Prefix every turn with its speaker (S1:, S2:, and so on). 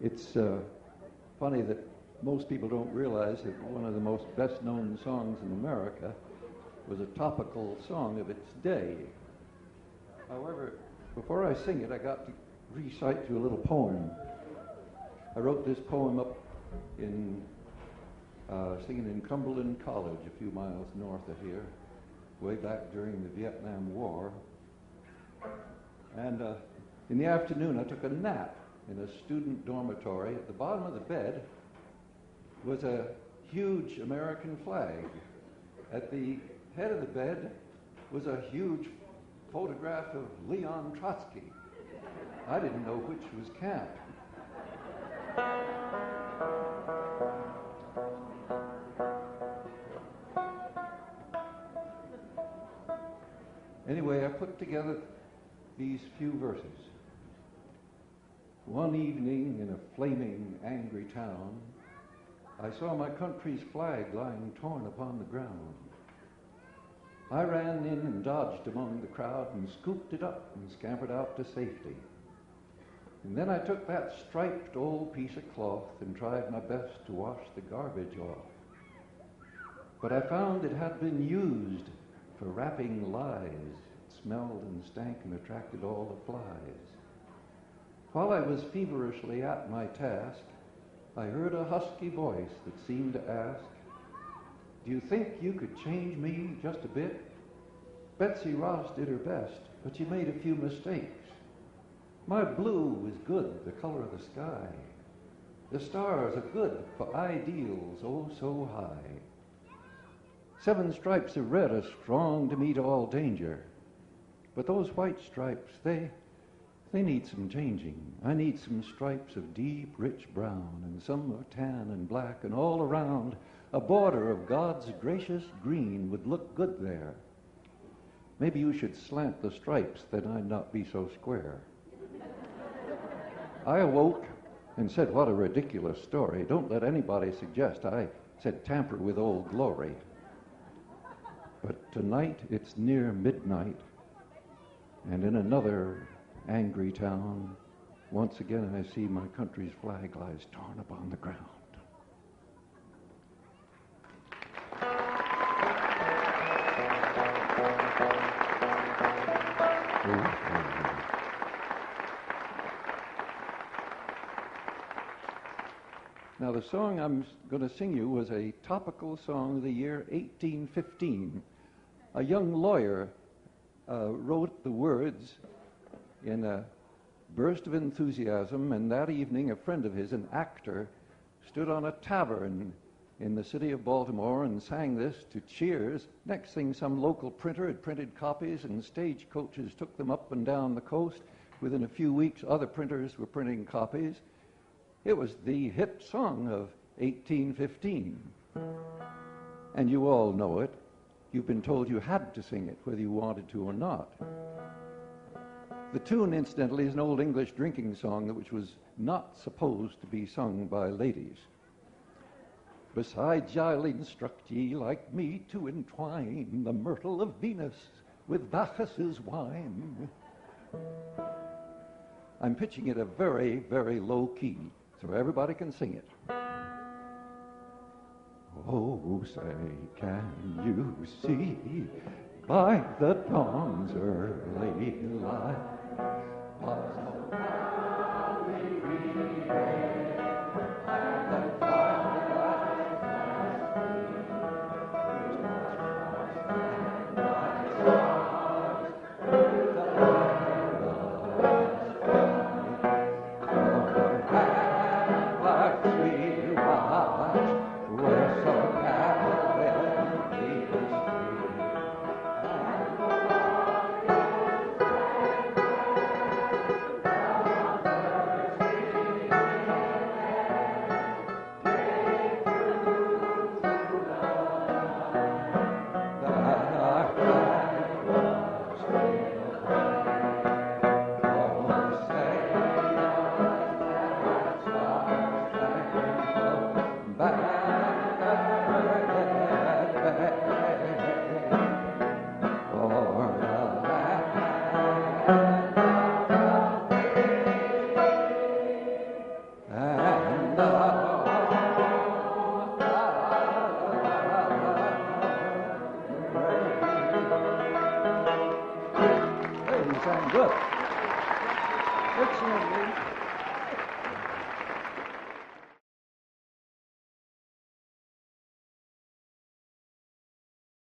S1: It's funny that most people don't realize that one of the most best-known songs in America was a topical song of its day. However, before I sing it, I got to recite you a little poem. I wrote this poem up in singing in Cumberland College, a few miles north of here, way back during the Vietnam War. And in the afternoon, I took a nap in a student dormitory. At the bottom of the bed was a huge American flag. At the head of the bed was a huge photograph of Leon Trotsky. I didn't know which was camp. Anyway, I put together these few verses. One evening in a flaming, angry town, I saw my country's flag lying torn upon the ground. I ran in and dodged among the crowd and scooped it up and scampered out to safety. And then I took that striped old piece of cloth and tried my best to wash the garbage off. But I found it had been used for wrapping lies. It smelled and stank and attracted all the flies. While I was feverishly at my task, I heard a husky voice that seemed to ask, "Do you think you could change me just a bit? Betsy Ross did her best, but she made a few mistakes. My blue is good, the color of the sky. The stars are good for ideals oh so high. 7 stripes of red are strong to meet all danger. But those white stripes, they need some changing. I need some stripes of deep, rich brown, and some of tan and black, and all around a border of God's gracious green would look good there. Maybe you should slant the stripes, then I'd not be so square." I awoke and said, "What a ridiculous story. Don't let anybody suggest I said tamper with Old Glory." But tonight it's near midnight, and in another angry town, once again I see my country's flag lies torn upon the ground. Now, the song I'm going to sing you was a topical song of the year 1815. A young lawyer wrote the words in a burst of enthusiasm, and that evening a friend of his, an actor, stood on a tavern in the city of Baltimore and sang this to cheers. Next thing, some local printer had printed copies, and stagecoaches took them up and down the coast. Within a few weeks, other printers were printing copies. It was the hit song of 1815. And you all know it. You've been told you had to sing it, whether you wanted to or not. The tune, incidentally, is an old English drinking song which was not supposed to be sung by ladies. "Besides, I'll instruct ye like me to entwine the myrtle of Venus with Bacchus's wine." I'm pitching it a very, very low key, so everybody can sing it. "Oh, say, can you see by the dawn's early light, was the valley reed, and the twilight
S2: Good. Excellent.